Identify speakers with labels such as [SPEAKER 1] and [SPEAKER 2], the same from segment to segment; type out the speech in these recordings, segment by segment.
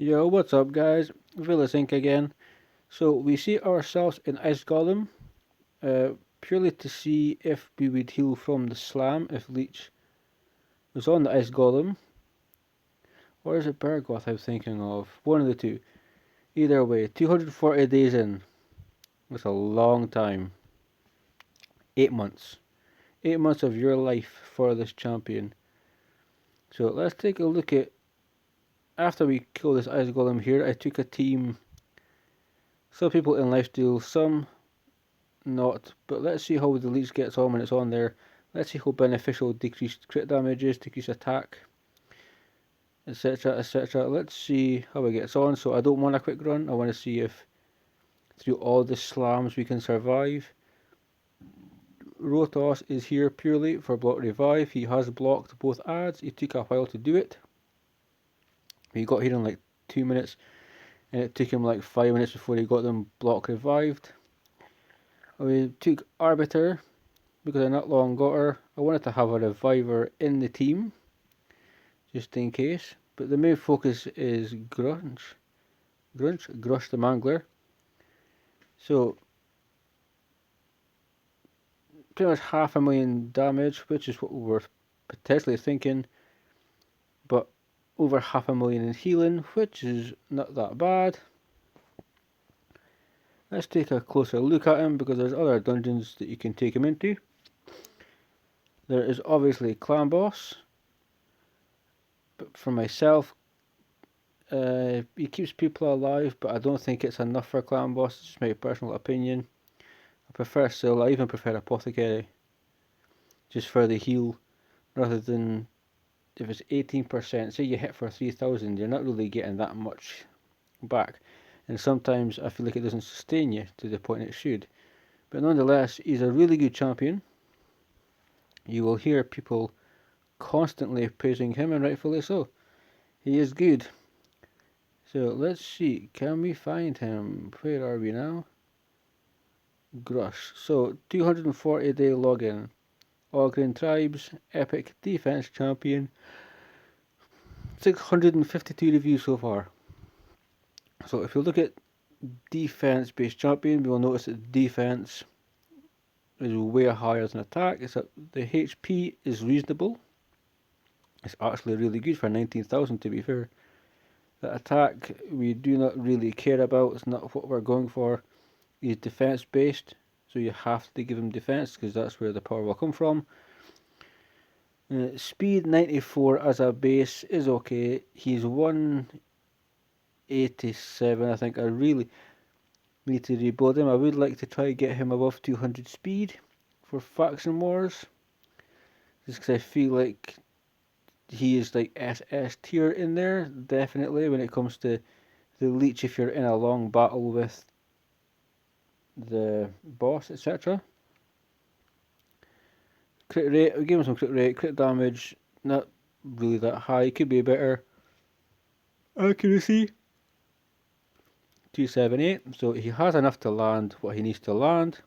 [SPEAKER 1] Yo, what's up, guys? Vilisink again. So we see ourselves in Ice Golem, purely to see if we would heal from the slam if Leech was on the Ice Golem, or is it Bergoth I'm thinking of? One of the two. Either way, 240 days in. That's a long time. 8 months. 8 months of your life for this champion. So let's take a look at. After we kill this Ice Golem here, I took a team. Some people in lifesteal, some not, but let's see how the Leech gets on when it's on there. Let's see how beneficial decreased crit damage is, decreased attack, etc, etc. Let's see how it gets on. So I don't want a quick run, I want to see if through all the slams we can survive. Rotos is here purely for block revive. He has blocked both adds, it took a while to do it. He got here in like 2 minutes, and it took him like 5 minutes before he got them block revived. We took Arbiter, because I not long got her. I wanted to have a reviver in the team, just in case. But the main focus is Ghrush the Mangler. So, pretty much 500,000 damage, which is what we were potentially thinking. But over 500,000 in healing, which is not that bad. Let's take a closer look at him, because there's other dungeons that you can take him into. There is obviously Clan Boss. But for myself, he keeps people alive, but I don't think it's enough for Clan Boss. It's just my personal opinion. I prefer Syl, I even prefer Apothecary, just for the heal, rather than if it's 18%, say you hit for 3,000, you're not really getting that much back. And sometimes I feel like it doesn't sustain you to the point it should. But nonetheless, he's a really good champion. You will hear people constantly praising him, and rightfully so. He is good. So let's see, can we find him? Where are we now? Ghrush. So 240-day login. Ogren Tribes, Epic Defense Champion. 652 reviews so far. So if you look at defense based champion, we will notice that defense is way higher than attack. The HP is reasonable. It's actually really good for 19,000 to be fair. The attack we do not really care about. It's not what we're going for. He's defense based, so you have to give him defense because that's where the power will come from. Speed 94 as a base is okay. He's 187, I think. I really need to rebuild him. I would like to try and get him above 200 speed for faction wars, just because I feel like he is like SS tier in there, definitely, when it comes to the leech if you're in a long battle with the boss, etc. Crit rate, we give him some crit rate. Crit damage, not really that high, could be better. Accuracy 278, so he has enough to land what he needs to land.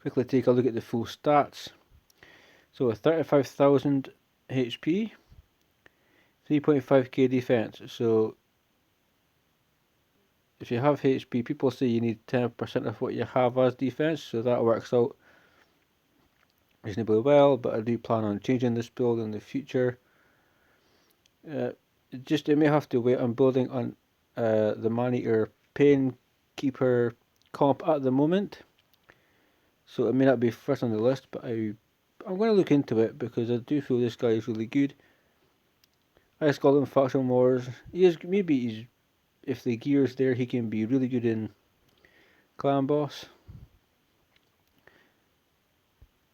[SPEAKER 1] Quickly take a look at the full stats. So 35,000 HP, 3.5k defense. So if you have HP, people say you need 10% of what you have as defense, so that works out reasonably well, but I do plan on changing this build in the future. It may have to wait. I'm building on the Man-Eater Painkeeper comp at the moment, so it may not be first on the list, but I'm going to look into it because I do feel this guy is really good. Ice Golem Faction Wars, if the gear's there, he can be really good in Clan Boss.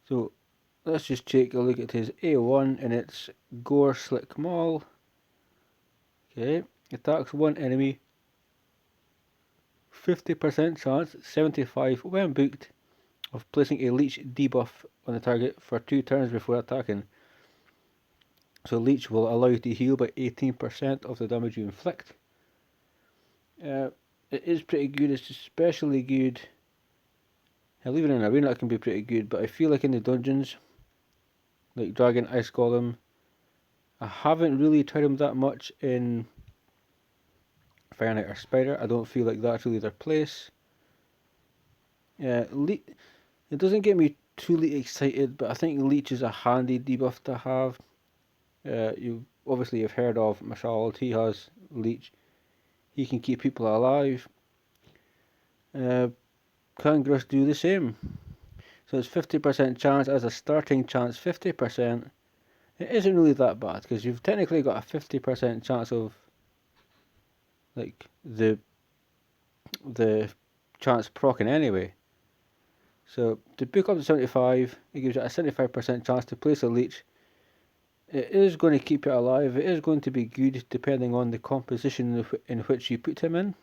[SPEAKER 1] So let's just take a look at his A1, and it's Gore Slick Maul. Okay, attacks one enemy, 50% chance, 75 when booked, of placing a leech debuff on the target for 2 turns before attacking. So leech will allow you to heal by 18% of the damage you inflict. It is pretty good. It's especially good. Hell, even in arena it can be pretty good, but I feel like in the dungeons, like Dragon, Ice Golem, I haven't really tried them that much in Fire Knight or Spider. I don't feel like that's really their place. Yeah, it doesn't get me truly excited, but I think Leech is a handy debuff to have. You've heard of Mashald. He has Leech. He can keep people alive. Can Ghrush do the same? So it's 50% chance as a starting chance, 50%. It isn't really that bad because you've technically got a 50% chance of like the chance proccing anyway. So to book up to 75, it gives you a 75% chance to place a leech. It is going to keep it alive. It is going to be good depending on the composition in which you put him in.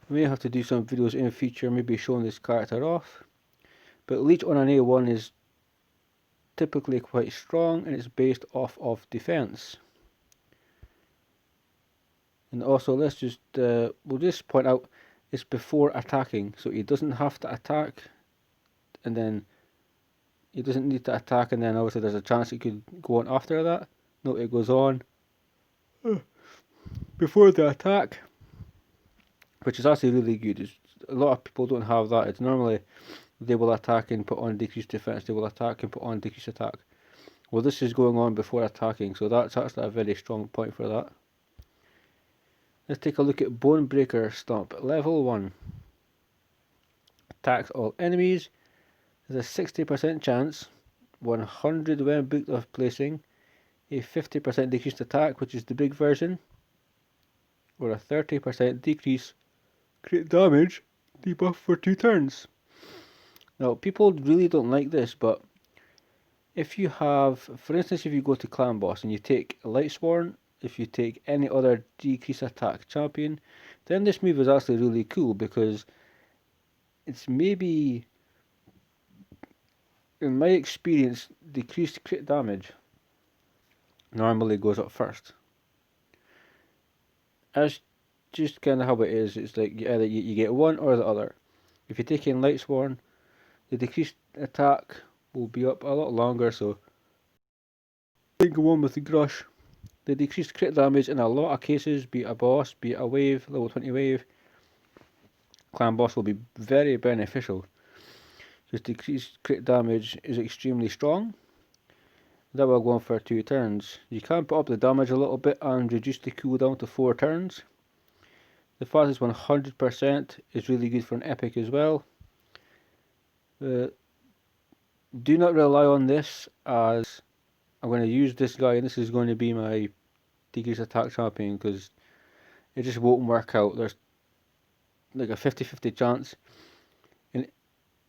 [SPEAKER 1] We may have to do some videos in the future, maybe showing this character off. But Leech on an A1 is typically quite strong and it's based off of defense. And also we'll just point out it's before attacking, so he doesn't have to attack and then he doesn't need to attack and then obviously there's a chance he could go on after that. No, it goes on before the attack, which is actually really good. A lot of people don't have that. It's normally they will attack and put on decreased defense, they will attack and put on decreased attack. Well, this is going on before attacking, so that's actually a very strong point for that. Let's take a look at Bonebreaker Stomp. Level 1. Attacks all enemies. There's a 60% chance, 100 when booked, of placing a 50% decreased attack, which is the big version, or a 30% decrease crit damage debuff for 2 turns. Now, people really don't like this, but if you have, for instance, if you go to Clan Boss and you take Lightsworn, if you take any other decrease attack champion, then this move is actually really cool because it's maybe, in my experience, decreased crit damage normally goes up first. That's just kind of how it is. It's like either you get one or the other. If you take in Lightsworn, the decreased attack will be up a lot longer, so I think go on with the Ghrush. The decreased crit damage in a lot of cases, be it a boss, be it a wave, level 20 wave, Clan Boss will be very beneficial. Just decreased crit damage is extremely strong. That will go on for 2 turns. You can put up the damage a little bit and reduce the cooldown to 4 turns. The fastest 100% is really good for an epic as well. Do not rely on this, as I'm going to use this guy and this is going to be my decreased attack champion because it just won't work out. There's like a 50-50 chance. And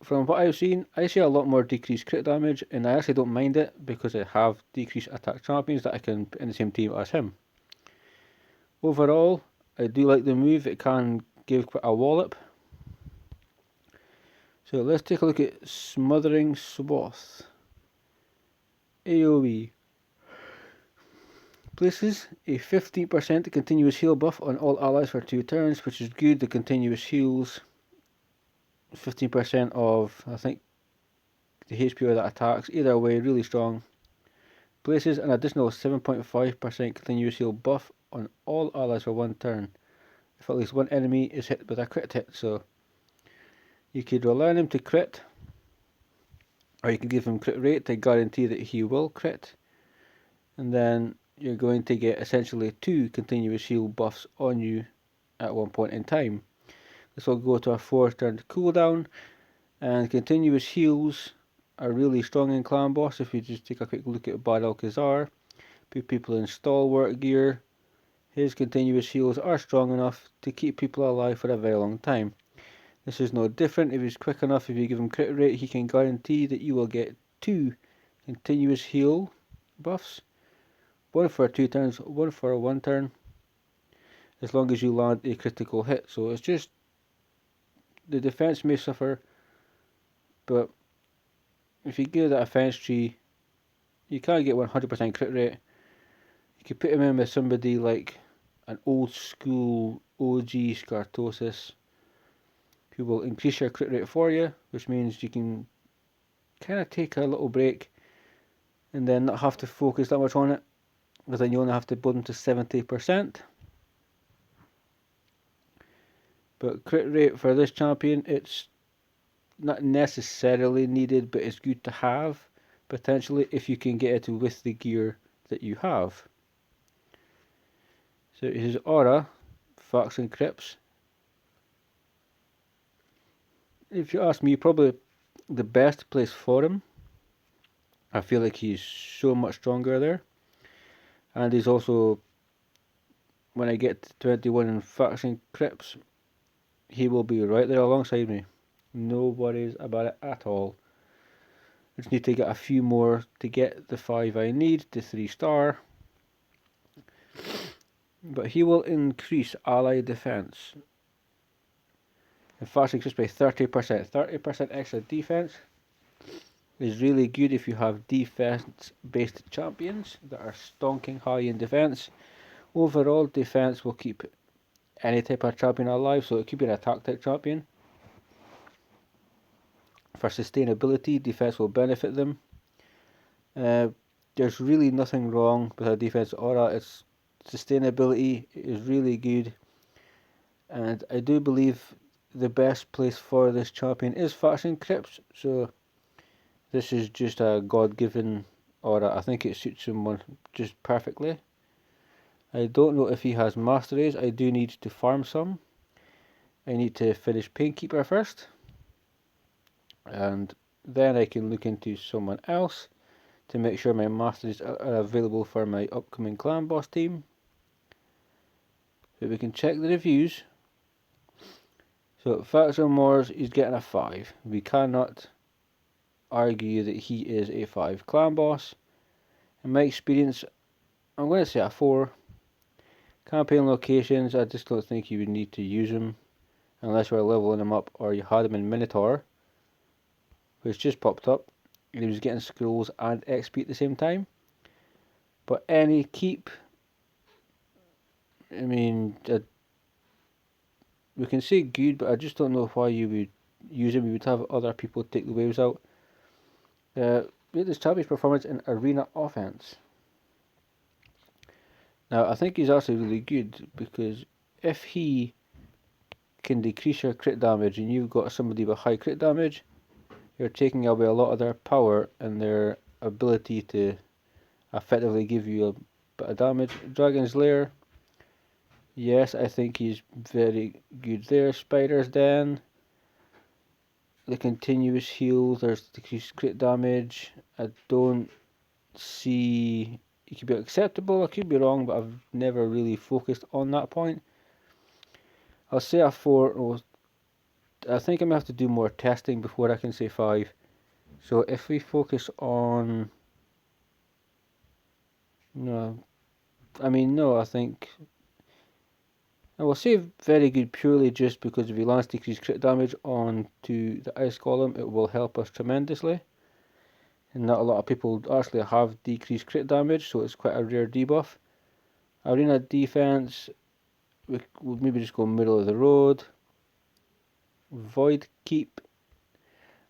[SPEAKER 1] from what I've seen, I see a lot more decreased crit damage, and I actually don't mind it because I have decreased attack champions that I can put in the same team as him. Overall, I do like the move. It can give quite a wallop. So let's take a look at Smothering Swath. AoE. Places a 15% continuous heal buff on all allies for 2 turns, which is good. The continuous heals 15% of, I think, the HP of that attacks. Either way, really strong. Places an additional 7.5% continuous heal buff on all allies for 1 turn if at least one enemy is hit with a crit hit. So you could rely on him to crit, or you can give him crit rate to guarantee that he will crit, and then you're going to get essentially 2 continuous heal buffs on you at one point in time. This will go to a 4 turn cooldown, and continuous heals are really strong in Clan Boss. If you just take a quick look at Bad Alcazar, put people in stalwart gear, his continuous heals are strong enough to keep people alive for a very long time. This is no different. If he's quick enough, if you give him crit rate, he can guarantee that you will get 2 continuous heal buffs. 1 for 2 turns, 1 for 1 turn, as long as you land a critical hit. So it's just, the defense may suffer, but if you give that offense tree, you can't get 100% crit rate. You could put him in with somebody like an old school OG Scartosis, who will increase your crit rate for you, which means you can kind of take a little break and then not have to focus that much on it, because then you only have to build them to 70%. But crit rate for this champion, it's not necessarily needed, but it's good to have, potentially, if you can get it with the gear that you have. So his aura, Fox and Crips. If you ask me, probably the best place for him. I feel like he's so much stronger there. And he's also, when I get to 21 in Fox and Crips, he will be right there alongside me. No worries about it at all. I just need to get a few more to get the 5 I need to 3-star. But he will increase ally defense. In Fox and Crips by 30%. 30% extra defense is really good if you have defense-based champions that are stonking high in defense. Overall, defense will keep any type of champion alive, so it could be an attack type champion. For sustainability, defense will benefit them. There's really nothing wrong with a defense aura. Its sustainability is really good, and I do believe the best place for this champion is Fox and Crips, so this is just a God-given aura. I think it suits him just perfectly. I don't know if he has masteries. I do need to farm some. I need to finish Painkeeper first, and then I can look into someone else to make sure my masteries are available for my upcoming clan boss team. So we can check the reviews. So Faxon Moors, he's getting a 5. We cannot argue that he is a 5 clan boss. In my experience, I'm going to say a 4. Campaign locations, I just don't think you would need to use them unless you were leveling him up or you had him in Minotaur, which just popped up. And he was getting scrolls and XP at the same time. But any keep, I mean, we can say good, but I just don't know why you would use him. You would have other people take the waves out. Rate this champion's performance in arena offense. Now, I think he's actually really good, because if he can decrease your crit damage and you've got somebody with high crit damage, you're taking away a lot of their power and their ability to effectively give you a bit of damage. Dragon's Lair, yes, I think he's very good there. Spider's Den, the continuous heal, there's decreased crit damage. I don't see, it could be acceptable, I could be wrong, but I've never really focused on that point. I'll say a 4. I think I'm going to have to do more testing before I can say 5. So if we focus on, no, I think I will say very good purely just because if we lance decreased crit damage onto the ice golem, it will help us tremendously. And not a lot of people actually have decreased crit damage, so it's quite a rare debuff. Arena defense, we'll maybe just go middle of the road. Void keep,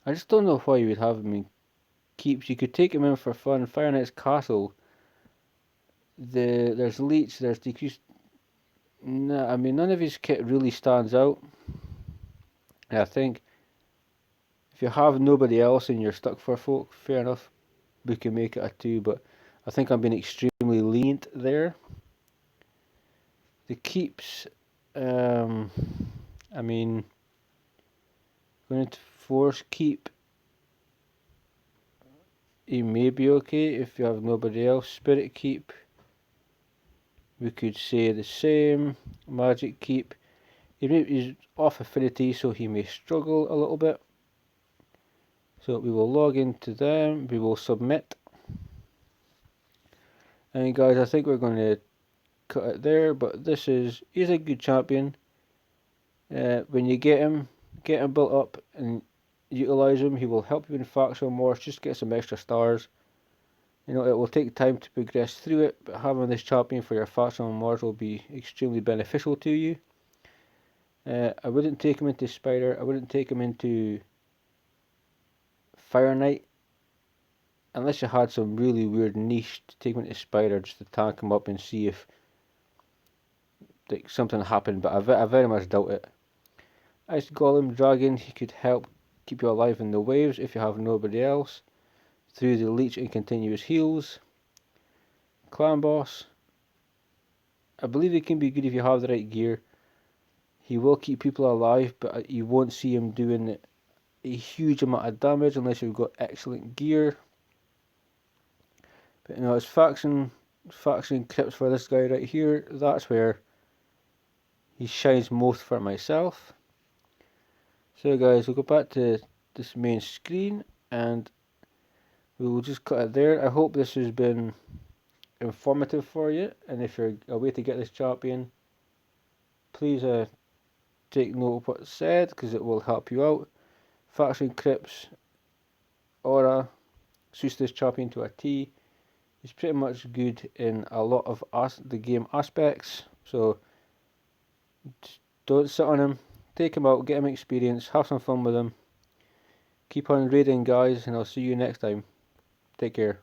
[SPEAKER 1] I just don't know why you would have him in keeps. You could take him in for fun. Fire Knight's Castle, there's leech, there's decreased. No, I mean, none of his kit really stands out. And I think if you have nobody else and you're stuck for folk, fair enough, we can make it a 2, but I think I'm being extremely lenient there. The keeps, I mean, going to force keep, he may be okay if you have nobody else. Spirit keep, we could say the same. Magic keep, he's off affinity, so he may struggle a little bit. So we will log into them, we will submit. And guys, I think we're going to cut it there, but he's a good champion. When you get him built up and utilize him, he will help you in Faction Wars, just get some extra stars. You know, it will take time to progress through it, but having this champion for your Faction Wars will be extremely beneficial to you. I wouldn't take him into Spider, I wouldn't take him into Fire Knight. unless you had some really weird niche to take him into Spider just to tank him up and see if like something happened, but I very much doubt it. Ice Golem Dragon, he could help keep you alive in the waves if you have nobody else. Through the leech and continuous heals. Clan Boss, I believe he can be good if you have the right gear. He will keep people alive, but you won't see him doing a huge amount of damage unless you've got excellent gear. But his faction crypts for this guy right here, that's where he shines most for myself. So guys, we'll go back to this main screen and we'll just cut it there. I hope this has been informative for you, and if you're a way to get this champion, please take note of what's said because it will help you out. Faction Crypts Aura suits this champion to a T. He's pretty much good in a lot of the game aspects, so don't sit on him. Take him out, get him experience, have some fun with him. Keep on raiding guys, and I'll see you next time. Take care.